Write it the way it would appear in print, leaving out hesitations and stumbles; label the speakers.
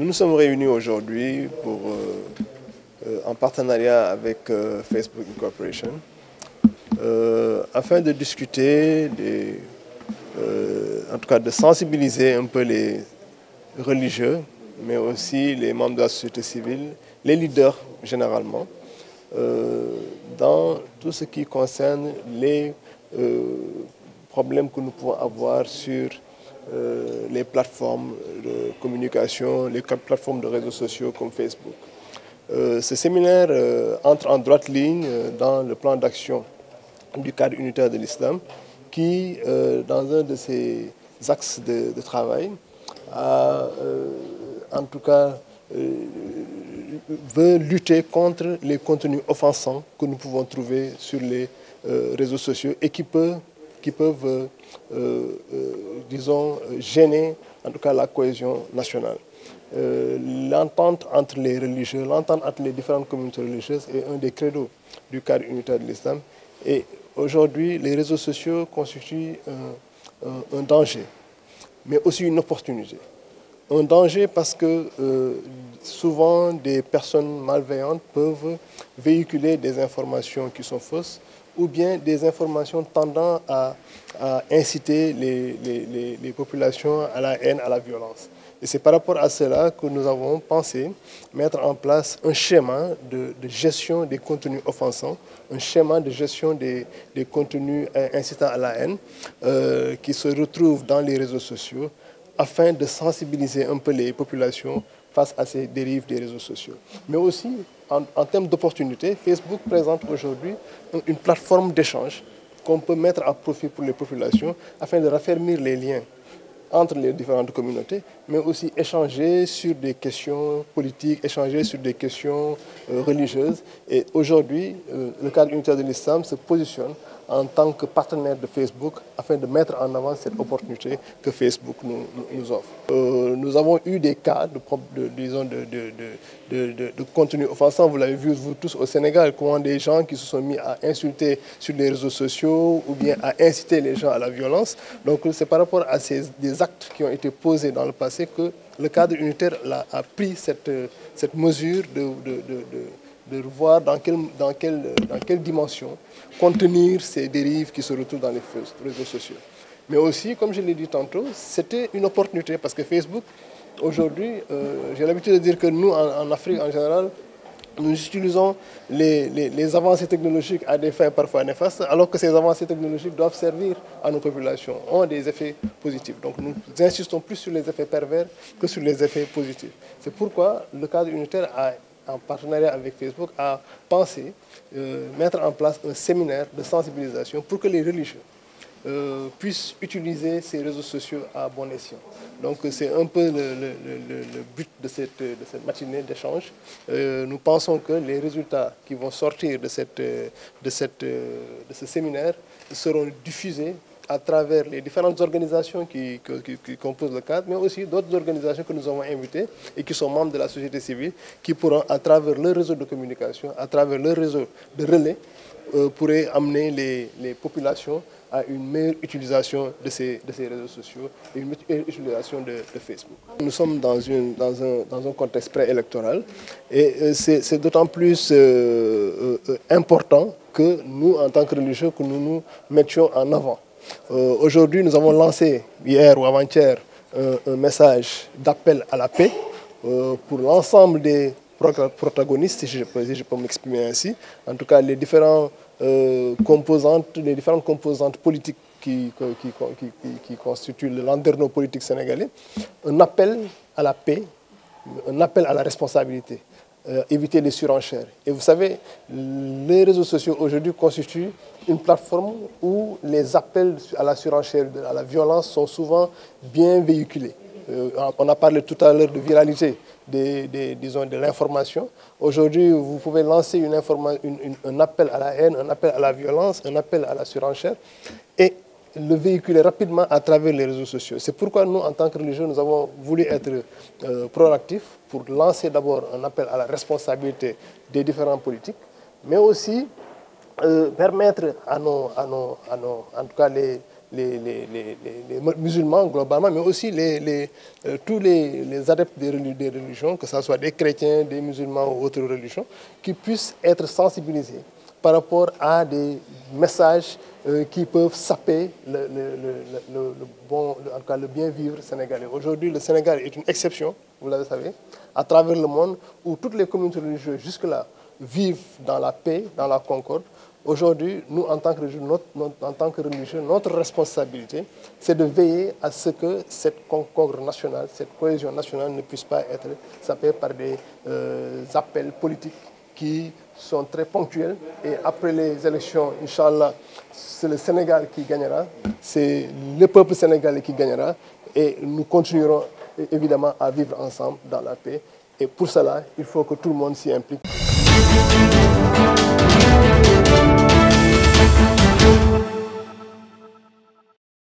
Speaker 1: Nous nous sommes réunis aujourd'hui en partenariat avec Facebook Incorporation afin de discuter, en tout cas de sensibiliser un peu les religieux, mais aussi les membres de la société civile, les leaders généralement, dans tout ce qui concerne les problèmes que nous pouvons avoir sur les plateformes de communication, les plateformes de réseaux sociaux comme Facebook. Ce séminaire entre en droite ligne dans le plan d'action du cadre unitaire de l'islam qui, dans un de ses axes de travail, en tout cas, veut lutter contre les contenus offensants que nous pouvons trouver sur les réseaux sociaux et qui peuvent disons, gêner en tout cas la cohésion nationale. L'entente entre les religieux, l'entente entre les différentes communautés religieuses est un des credos du cadre unitaire de l'islam. Et aujourd'hui, les réseaux sociaux constituent un danger, mais aussi une opportunité. Un danger parce que souvent des personnes malveillantes peuvent véhiculer des informations qui sont fausses ou bien des informations tendant à inciter les populations à la haine, à la violence. Et c'est par rapport à cela que nous avons pensé mettre en place un schéma de gestion des contenus offensants, un schéma de gestion des contenus incitant à la haine qui se retrouvent dans les réseaux sociaux afin de sensibiliser un peu les populations face à ces dérives des réseaux sociaux. Mais aussi, en termes d'opportunités, Facebook présente aujourd'hui une plateforme d'échange qu'on peut mettre à profit pour les populations afin de raffermir les liens entre les différentes communautés, mais aussi échanger sur des questions politiques, échanger sur des questions religieuses. Et aujourd'hui, le cadre unitaire de l'islam se positionne en tant que partenaire de Facebook afin de mettre en avant cette opportunité que Facebook nous offre. Nous avons eu des cas de contenu offensant, vous l'avez vu vous tous au Sénégal, comment des gens qui se sont mis à insulter sur les réseaux sociaux ou bien à inciter les gens à la violence. Donc c'est par rapport à des actes qui ont été posés dans le passé que le cadre unitaire a pris cette mesure de voir dans quelle dimension contenir ces dérives qui se retrouvent dans les réseaux sociaux. Mais aussi, comme je l'ai dit tantôt, c'était une opportunité parce que Facebook, aujourd'hui, j'ai l'habitude de dire que nous, en Afrique en général, nous utilisons les avancées technologiques à des fins parfois néfastes, alors que ces avancées technologiques doivent servir à nos populations, ont des effets positifs. Donc nous insistons plus sur les effets pervers que sur les effets positifs. C'est pourquoi le cadre unitaire en partenariat avec Facebook, a pensé mettre en place un séminaire de sensibilisation pour que les religieux puissent utiliser ces réseaux sociaux à bon escient. Donc c'est un peu le but de cette matinée d'échange. Nous pensons que les résultats qui vont sortir de ce séminaire seront diffusés à travers les différentes organisations qui composent le cadre, mais aussi d'autres organisations que nous avons invitées et qui sont membres de la société civile, qui pourront, à travers leur réseau de communication, à travers leur réseau de relais, pourraient amener les populations à une meilleure utilisation de ces réseaux sociaux et une meilleure utilisation de Facebook. Nous sommes dans un contexte préélectoral et c'est d'autant plus important que nous, en tant que religieux, que nous nous mettions en avant. Aujourd'hui, nous avons lancé, hier ou avant-hier, un message d'appel à la paix pour l'ensemble des protagonistes, si je peux m'exprimer ainsi. En tout cas, les différentes composantes politiques qui constituent le landerneau politique sénégalais. Un appel à la paix, un appel à la responsabilité. Éviter les surenchères. Et vous savez, les réseaux sociaux aujourd'hui constituent une plateforme où les appels à la surenchère, à la violence sont souvent bien véhiculés. On a parlé tout à l'heure de viralité disons, de l'information. Aujourd'hui, vous pouvez lancer un appel à la haine, un appel à la violence, un appel à la surenchère et le véhiculer rapidement à travers les réseaux sociaux. C'est pourquoi nous, en tant que religieux, nous avons voulu être proactifs pour lancer d'abord un appel à la responsabilité des différents politiques, mais aussi permettre en tout cas les musulmans globalement, mais aussi tous les adeptes des religions, que ce soit des chrétiens, des musulmans ou autres religions, qui puissent être sensibilisés par rapport à des messages qui peuvent saper en tout cas, le bien vivre sénégalais. Aujourd'hui, le Sénégal est une exception, vous le savez, à travers le monde, où toutes les communautés religieuses jusque-là vivent dans la paix, dans la concorde. Aujourd'hui, nous, en tant que religieux, notre responsabilité, c'est de veiller à ce que cette concorde nationale, cette cohésion nationale ne puisse pas être sapée par des appels politiques qui sont très ponctuels. Et après les élections, Inch'Allah, c'est le Sénégal qui gagnera, c'est le peuple sénégalais qui gagnera. Et nous continuerons évidemment à vivre ensemble dans la paix. Et pour cela, il faut que tout le monde s'y implique.